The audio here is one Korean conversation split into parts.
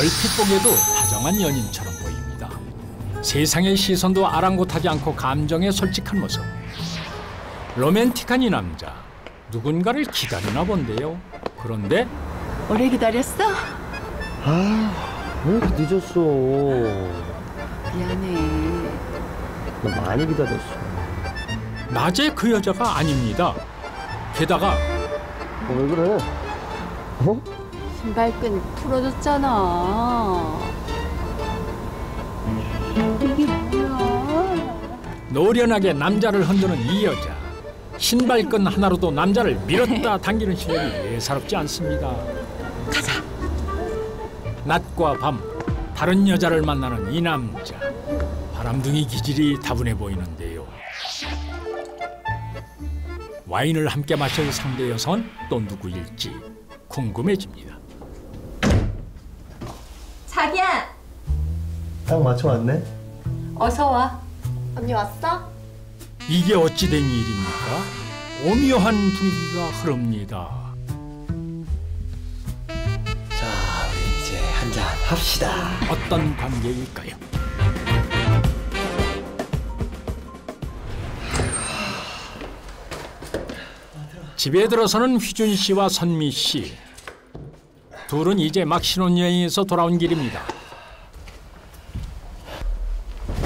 얼핏 보기에도 다정한 연인처럼 보입니다. 세상의 시선도 아랑곳하지 않고 감정에 솔직한 모습. 로맨틱한 이 남자, 누군가를 기다리나 본데요. 그런데 오래 기다렸어? 왜 이렇게 늦었어? 미안해. 나 많이 기다렸어. 낮에 그 여자가 아닙니다. 게다가 왜 그래? 어? 신발끈 풀어줬잖아. 이게 뭐야? 노련하게 남자를 흔드는 이 여자. 신발끈 하나로도 남자를 밀었다 당기는 실력이 예사롭지 않습니다. 가자. 낮과 밤 다른 여자를 만나는 이 남자. 바람둥이 기질이 다분해 보이는데요. 와인을 함께 마실 상대 여성은 또 누구일지 궁금해집니다. 자기야, 딱 맞춰 왔네. 어서 와. 언니 왔어? 이게 어찌 된 일입니까? 오묘한 분위기가 흐릅니다. 자, 우리 이제 한잔 합시다. 어떤 관계일까요? 집에 들어서는 휘준 씨와 선미 씨. 둘은 이제 막 신혼여행에서 돌아온 길입니다.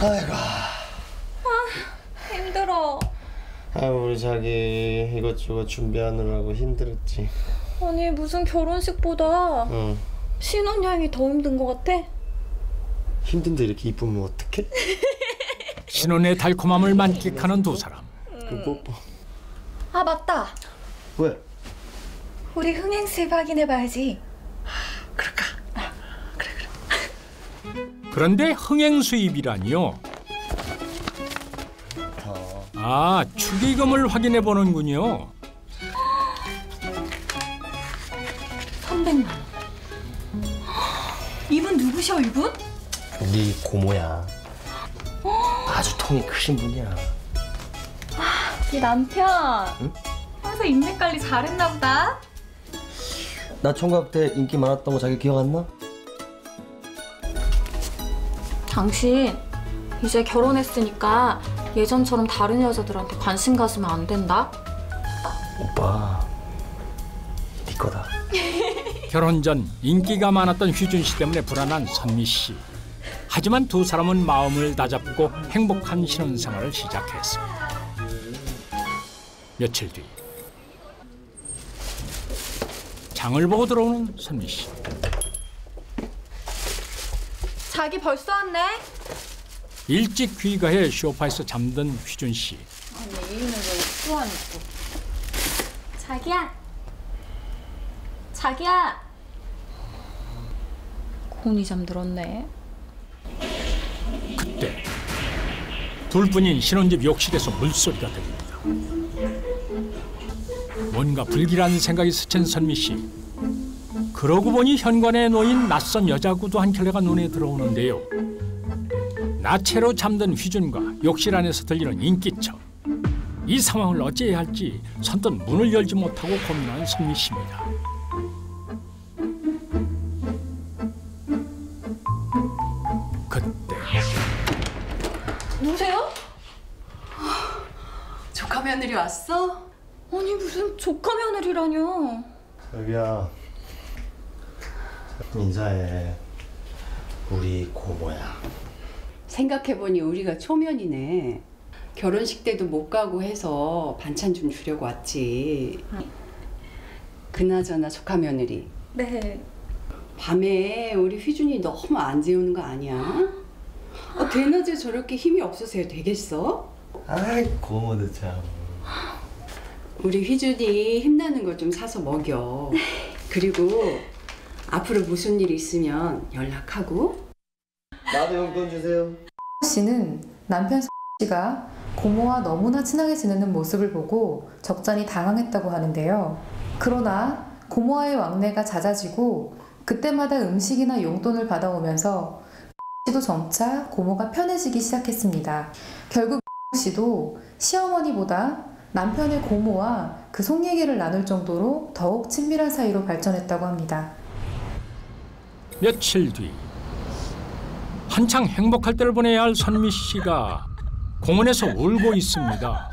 아이고. 힘들어. 우리 자기 이것저것 준비하느라고 힘들었지. 아니 무슨 결혼식보다 응. 신혼여행이 더 힘든 것 같아. 힘든데 이렇게 이쁘면 어떡해? 신혼의 달콤함을 만끽하는 두 사람. 그 뽀뽀. 아 맞다. 왜? 우리 흥행수입 확인해봐야지. 그럴까? 그런데 흥행수입이라니요? 아, 축의금을 확인해 보는군요. 300만. 이분 누구셔 이분? 우리 고모야. 아주 통이 크신 분이야. 네 남편. 응? 항상 인맥 관리 잘했나 보다. 나 총각 때 인기 많았던 거 자기 기억 안 나? 당신 이제 결혼했으니까 예전처럼 다른 여자들한테 관심 가지면 안 된다. 오빠, 네 거다. 결혼 전 인기가 많았던 휘준 씨 때문에 불안한 선미 씨. 하지만 두 사람은 마음을 다잡고 행복한 신혼생활을 시작했습니다. 며칠 뒤 장을 보고 들어오는 선미 씨. 자기 벌써 왔네? 일찍 귀가해 소파에서 잠든 휘준 씨. 아니 이유는 왜 수환이 또. 자기야. 자기야. 곤이 잠들었네. 그때 둘뿐인 신혼집 욕실에서 물소리가 들립니다. 뭔가 불길한 생각이 스친 선미 씨. 그러고 보니 현관에 놓인 낯선 여자 구두 한 켤레가 눈에 들어오는데요. 나체로 잠든 휘준과 욕실 안에서 들리는 인기척. 이 상황을 어찌해야 할지 선뜻 문을 열지 못하고 고민하는 선미 씨입니다. 그때 누구세요? 조카 며느리 왔어? 아니 무슨 조카 며느리라뇨. 자기야, 인사해. 우리 고모야. 생각해보니 우리가 초면이네. 결혼식 때도 못 가고 해서 반찬 좀 주려고 왔지. 그나저나 조카 며느리. 네. 밤에 우리 휘준이 너무 안 재우는 거 아니야? 대낮에 저렇게 힘이 없어서 되겠어? 아이, 고모도 참. 우리 휘준이 힘나는 거 좀 사서 먹여. 그리고 앞으로 무슨 일 있으면 연락하고. 나도 용돈 주세요. 씨는 남편 씨가 고모와 너무나 친하게 지내는 모습을 보고 적잖이 당황했다고 하는데요. 그러나 고모와의 왕래가 잦아지고 그때마다 음식이나 용돈을 받아오면서 씨도 점차 고모가 편해지기 시작했습니다. 결국 씨도 시어머니보다 남편의 고모와 그 속 얘기를 나눌 정도로 더욱 친밀한 사이로 발전했다고 합니다. 며칠 뒤 한창 행복할 때를 보내야 할 선미 씨가 공원에서 울고 있습니다.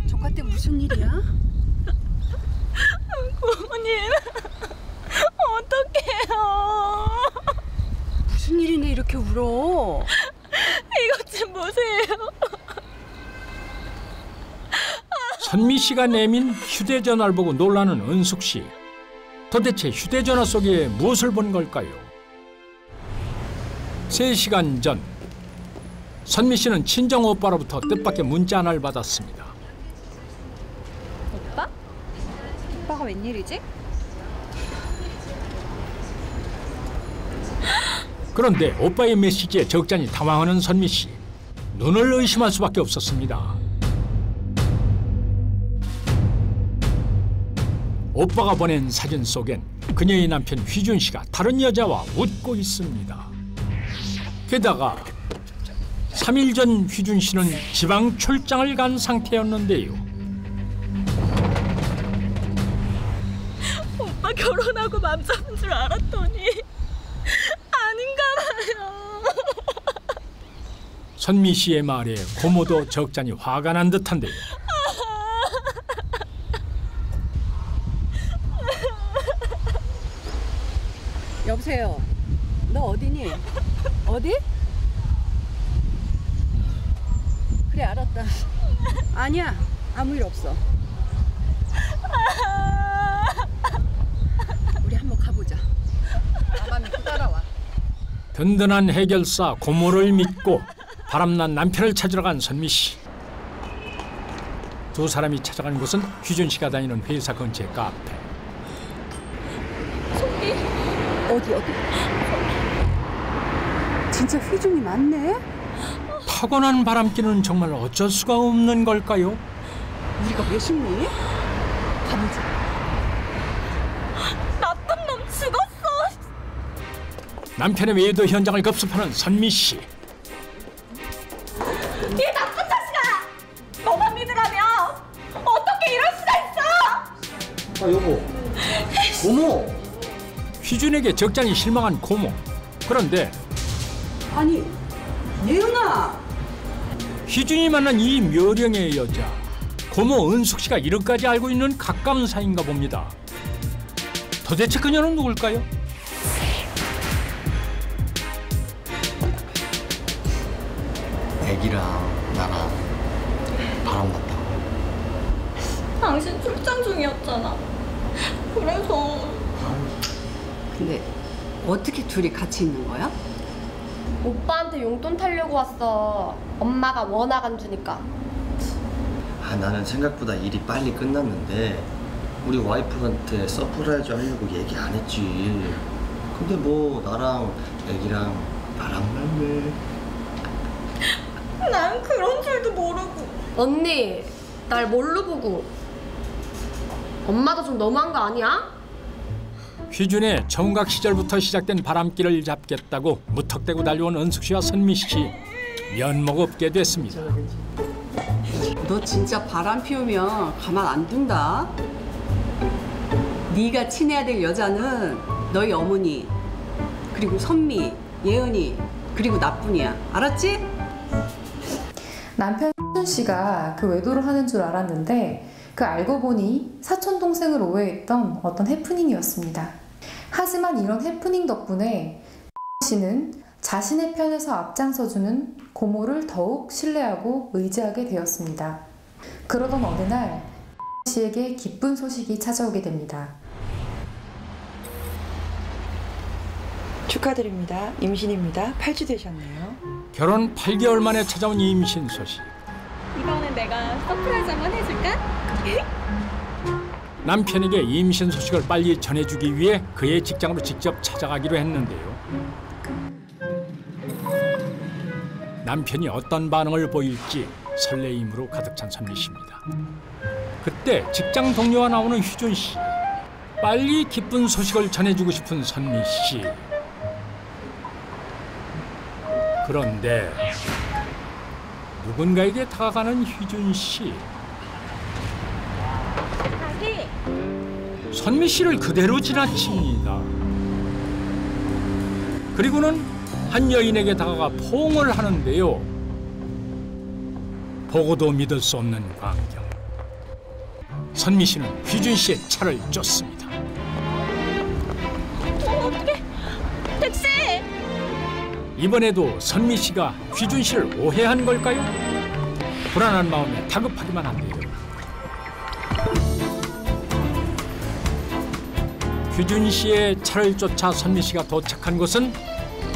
조카 때 무슨 일이야? 부모님, 어떡해요. 무슨 일이네 이렇게 울어? 이것 좀 보세요. 선미 씨가 내민 휴대전화를 보고 놀라는 은숙 씨. 도대체 휴대전화 속에 무엇을 본 걸까요? 3시간 전 선미 씨는 친정 오빠로부터 뜻밖의 문자 하나를 받았습니다. 오빠? 오빠가 웬일이지? 그런데 오빠의 메시지에 적잖이 당황하는 선미 씨. 눈을 의심할 수밖에 없었습니다. 오빠가 보낸 사진 속엔 그녀의 남편 휘준 씨가 다른 여자와 웃고 있습니다. 게다가 3일 전 휘준 씨는 지방 출장을 간 상태였는데요. 오빠 결혼하고 맘 잡은 줄 알았더니 아닌가 봐요. 선미 씨의 말에 고모도 적잖이 화가 난 듯한데요. 여보세요. 너 어디니? 어디? 그래 알았다. 아니야 아무 일 없어. 우리 한번 가보자. 나만 믿고 따라와. 든든한 해결사 고모를 믿고 바람난 남편을 찾으러 간 선미 씨. 두 사람이 찾아간 곳은 휘준 씨가 다니는 회사 근처의 카페. 어디? 진짜 휘준이 맞네? 타고난 바람기는 정말 어쩔 수가 없는 걸까요? 우리가 왜 숨니? 가보자. 나쁜 놈 죽었어. 남편의 외도 현장을 급습하는 선미 씨. 이 나쁜 자식아! 너만 믿으라며 어떻게 이럴 수가 있어? 아 여보. 고모. 휘준에게 적잖이 실망한 고모. 그런데 아니 예은아. 휘준이 만난 이 묘령의 여자. 고모 은숙 씨가 이렇게까지 알고 있는 가까운 사이인가 봅니다. 도대체 그녀는 누굴까요? 애기랑 나랑 바람났다고. 당신 출장 중이었잖아. 그래서 근데 어떻게 둘이 같이 있는 거야? 오빠한테 용돈 타려고 왔어. 엄마가 워낙 안 주니까. 아 나는 생각보다 일이 빨리 끝났는데 우리 와이프한테 서프라이즈 하려고 얘기 안 했지. 근데 뭐 나랑 애기랑 나랑 말매. 난 그런 줄도 모르고. 언니, 날 뭘로 보고? 엄마도 좀 너무한 거 아니야? 휘준의 청각 시절부터 시작된 바람길을 잡겠다고 무턱대고 달려온 은숙 씨와 선미 씨. 면목 없게 됐습니다. 너 진짜 바람 피우면 가만 안 둔다. 네가 친해야 될 여자는 너희 어머니, 그리고 선미, 예은이, 그리고 나뿐이야. 알았지? 남편 휘준 씨가 그 외도를 하는 줄 알았는데 그 알고 보니 사촌 동생을 오해했던 어떤 해프닝이었습니다. 하지만 이런 해프닝 덕분에 씨는 자신의 편에서 앞장서주는 고모를 더욱 신뢰하고 의지하게 되었습니다. 그러던 어느 날 씨에게 기쁜 소식이 찾아오게 됩니다. 축하드립니다. 임신입니다. 8주 되셨네요. 결혼 8개월 만에 찾아온 임신 소식. 이번엔 내가 서프라이즈 한번 해줄까? 남편에게 임신 소식을 빨리 전해주기 위해 그의 직장으로 직접 찾아가기로 했는데요. 남편이 어떤 반응을 보일지 설레임으로 가득 찬 선미 씨입니다. 그때 직장 동료와 나오는 휘준 씨. 빨리 기쁜 소식을 전해주고 싶은 선미 씨. 그런데 누군가에게 다가가는 휘준 씨. 자기, 선미 씨를 그대로 지나칩니다. 그리고는 한 여인에게 다가가 포옹을 하는데요. 보고도 믿을 수 없는 광경. 선미 씨는 휘준 씨의 차를 쫓습니다. 어떡해. 택시! 이번에도 선미 씨가 휘준 씨를 오해한 걸까요? 불안한 마음에 다급하기만 한데요. 휘준 씨의 차를 쫓아 선미 씨가 도착한 곳은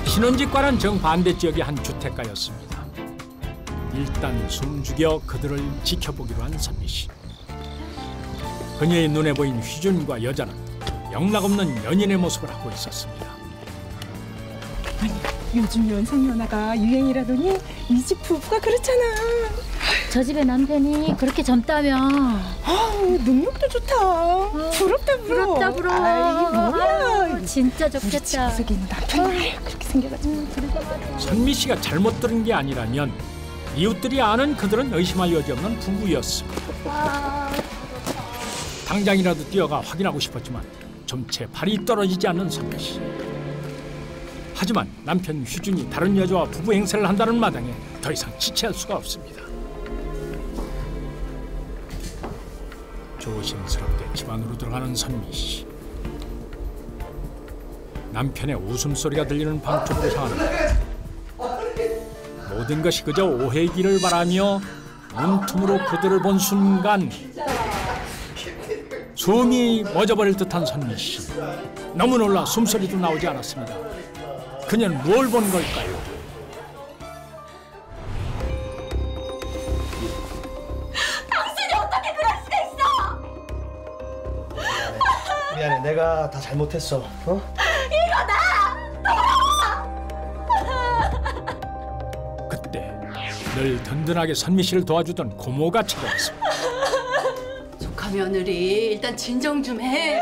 신혼집과는 정반대 지역의 한 주택가였습니다. 일단 숨죽여 그들을 지켜보기로 한 선미 씨. 그녀의 눈에 보인 휘준과 여자는 영락없는 연인의 모습을 하고 있었습니다. 요즘 연상연하가 유행이라더니 이 집 부부가 그렇잖아. 저 집의 남편이 그렇게 젊다며. 능력도 좋다. 부럽다 부러워. 부럽다 부러워. 아이 뭐야. 진짜 우리 좋겠다. 집에서 있는 남편이 그렇게 생겨가지고. 선미 씨가 잘못 들은 게 아니라면 이웃들이 아는 그들은 의심할 여지 없는 부부였습니다. 당장이라도 뛰어가 확인하고 싶었지만 점체 발이 떨어지지 않는 선미 씨. 하지만 남편 휘준이 다른 여자와 부부 행세를 한다는 마당에 더 이상 지체할 수가 없습니다. 조심스럽게 집 안으로 들어가는 선미 씨. 남편의 웃음소리가 들리는 방 쪽으로 향하는 모든 것이 그저 오해이기를 바라며 문틈으로 그들을 본 순간 숨이 멎어버릴 듯한 선미 씨. 너무 놀라 숨소리도 나오지 않았습니다. 그녀는 뭘 본 걸까요? 당신이 어떻게 그럴 수가 있어! 미안해, 내가 다 잘못했어. 그때 늘 든든하게 선미 씨를 도와주던 고모가 찾아왔습니다. 조카 며느리 일단 진정 좀 해.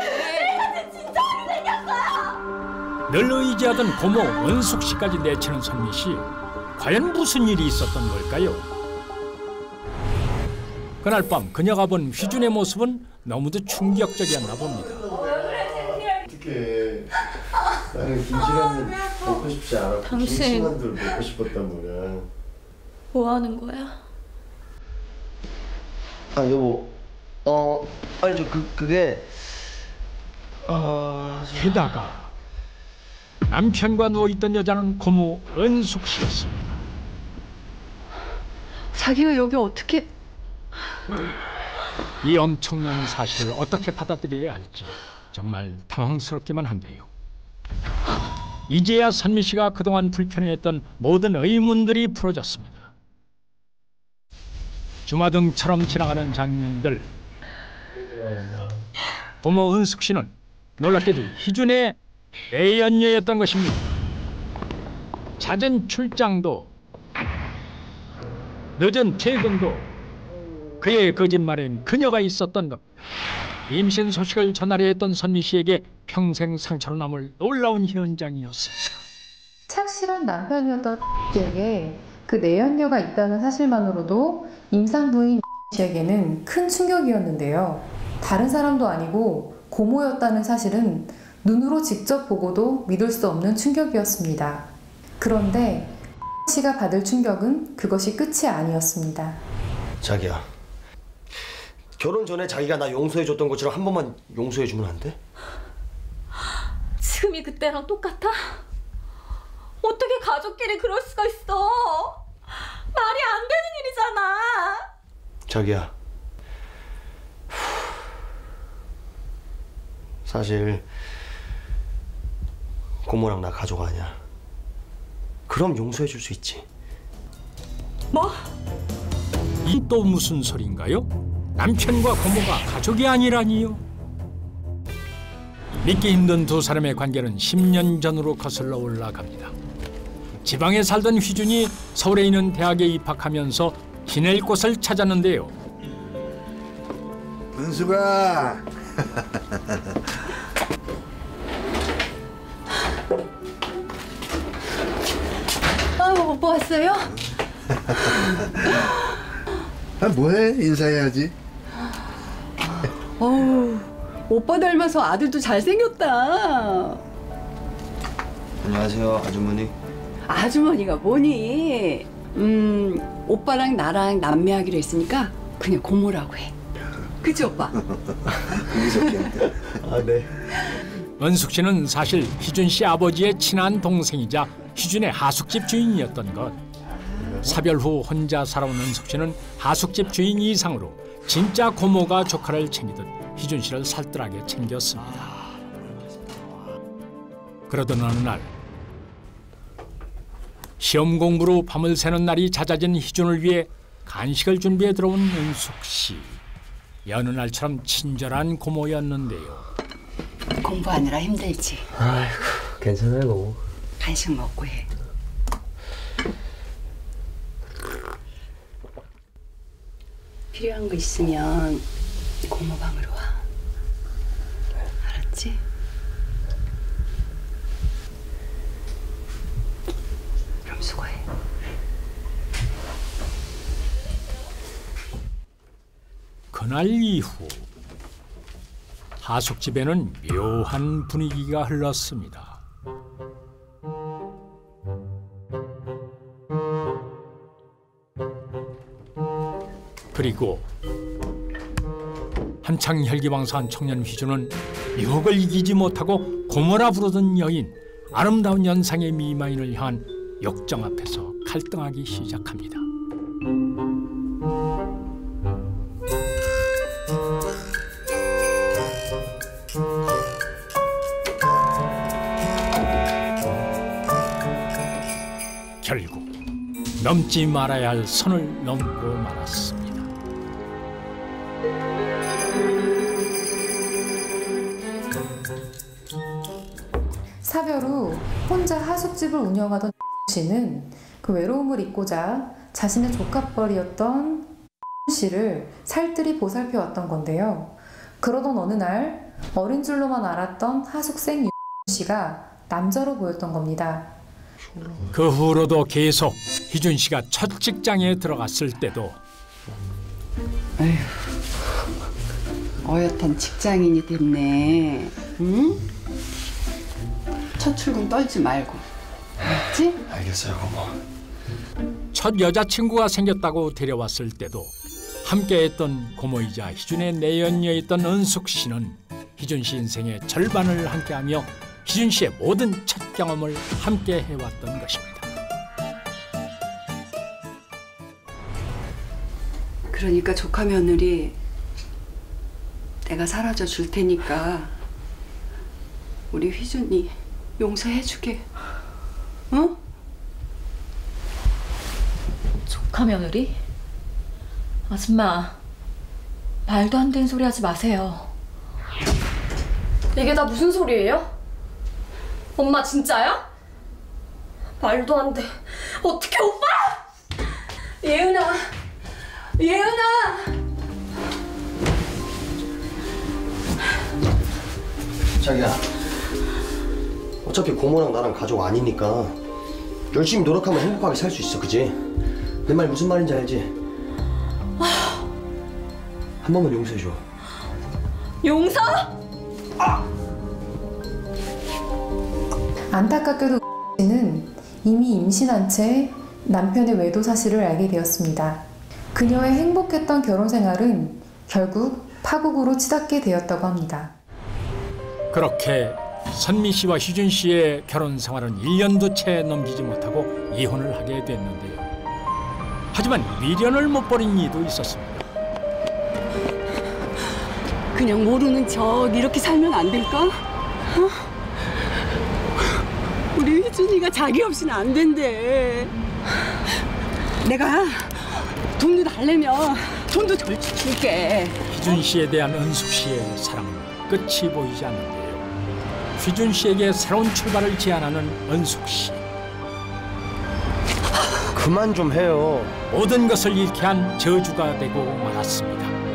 늘 의지하던 고모 원숙 씨까지 내치는 선미 씨. 과연 무슨 일이 있었던 걸까요? 그날 밤 그녀가 본 휘준의 모습은 너무도 충격적이었나 봅니다. 어떡해. 나는 김치라면 먹고 싶지 않았고 당신. 김치만두를 먹고 싶었단 말이야. 뭐 하는 거야? 아 여보, 아니 그게 게다가 남편과 누워있던 여자는 고모 은숙 씨였습니다. 자기가 여기 어떻게... 이 엄청난 사실을 어떻게 받아들여야 할지 정말 당황스럽기만 한데요. 이제야 선미 씨가 그동안 불편해했던 모든 의문들이 풀어졌습니다. 주마등처럼 지나가는 장면들. 고모 은숙 씨는 놀랍게도 희준의 내연녀였던 것입니다. 잦은 출장도 늦은 퇴근도 그의 거짓말엔 그녀가 있었던 것. 임신 소식을 전하려 했던 선미 씨에게 평생 상처로 남을 놀라운 현장이었습니다. 착실한 남편이었던 씨에게 그 내연녀가 있다는 사실만으로도 임산부인 씨에게는 큰 충격이었는데요. 다른 사람도 아니고 고모였다는 사실은 눈으로 직접 보고도 믿을 수 없는 충격이었습니다. 그런데 씨가 받을 충격은 그것이 끝이 아니었습니다. 자기야, 결혼 전에 자기가 나 용서해줬던 것처럼 한 번만 용서해주면 안 돼? 지금이 그때랑 똑같아? 어떻게 가족끼리 그럴 수가 있어? 말이 안 되는 일이잖아. 자기야, 사실 고모랑 나 가족 아니야. 그럼 용서해줄 수 있지. 뭐? 이 또 무슨 소린가요? 남편과 고모가 가족이 아니라니요? 믿기 힘든 두 사람의 관계는 10년 전으로 거슬러 올라갑니다. 지방에 살던 휘준이 서울에 있는 대학에 입학하면서 지낼 곳을 찾았는데요. 은수가. 오빠 왔어요? 아 뭐해? 인사해야지. 오빠 닮아서 아들도 잘생겼다. 안녕하세요, 아주머니. 아주머니가 뭐니? 오빠랑 나랑 남매하기로 했으니까 그냥 고모라고 해. 그치 오빠? 그게 좋겠네. 아, 네. 은숙 씨는 사실 희준 씨 아버지의 친한 동생이자 희준의 하숙집 주인이었던 것. 사별 후 혼자 살아온 은숙 씨는 하숙집 주인 이상으로 진짜 고모가 조카를 챙기듯 희준 씨를 살뜰하게 챙겼습니다. 그러던 어느 날 시험 공부로 밤을 새는 날이 잦아진 희준을 위해 간식을 준비해 들어온 은숙 씨. 여느 날처럼 친절한 고모였는데요. 공부하느라 힘들지? 아이고, 괜찮아요, 고모. 간식 먹고 해. 필요한 거 있으면 고모 방으로 와. 알았지? 그럼 수고해. 그날 이후 하숙집에는 묘한 분위기가 흘렀습니다. 그리고 한창 혈기왕성한 청년 희준은 유혹을 이기지 못하고 고모라 부르던 여인, 아름다운 연상의 미마인을 향한 욕정 앞에서 갈등하기 시작합니다. 결국 넘지 말아야 할 선을 넘고 말았습니다. 사별 후 혼자 하숙집을 운영하던 씨는 그 외로움을 잊고자 자신의 조카뻘이었던 씨를 살뜰히 보살펴왔던 건데요. 그러던 어느 날 어린 줄로만 알았던 하숙생 씨가 남자로 보였던 겁니다. 그 후로도 계속 희준 씨가 첫 직장에 들어갔을 때도 에휴, 어엿한 직장인이 됐네. 응? 첫 출근 떨지 말고. 알았지? 알겠어요, 고모. 첫 여자친구가 생겼다고 데려왔을 때도 함께했던 고모이자 희준의 내연녀였던 은숙 씨는 희준 씨 인생의 절반을 함께하며 희준 씨의 모든 첫 경험을 함께 해왔던 것입니다. 그러니까 조카 며느리 내가 사라져 줄 테니까 우리 휘준이 용서해주게. 어? 조카 며느리? 아줌마, 말도 안 되는 소리 하지 마세요. 이게 다 무슨 소리예요? 엄마 진짜야? 말도 안 돼. 어떻게 오빠? 예은아! 예은아! 자기야, 어차피 고모랑 나랑 가족 아니니까 열심히 노력하면 행복하게 살 수 있어, 그지? 내 말 무슨 말인지 알지? 한 번만 용서해줘. 용서? 안타깝게도 씨는 이미 임신한 채 남편의 외도 사실을 알게 되었습니다. 그녀의 행복했던 결혼 생활은 결국 파국으로 치닫게 되었다고 합니다. 그렇게 선미 씨와 희준 씨의 결혼 생활은 1년도 채 넘기지 못하고 이혼을 하게 됐는데요. 하지만 미련을 못 버린 이도 있었습니다. 그냥 모르는 척 이렇게 살면 안 될까? 어? 우리 휘준이가 자기 없이는 안 된대. 내가 돈도 달래면 돈도 덜 줄게. 희준 씨에 대한 은숙 씨의 사랑은 끝이 보이지 않는데요. 휘준 씨에게 새로운 출발을 제안하는 은숙 씨. 그만 좀 해요. 모든 것을 잃게 한 저주가 되고 말았습니다.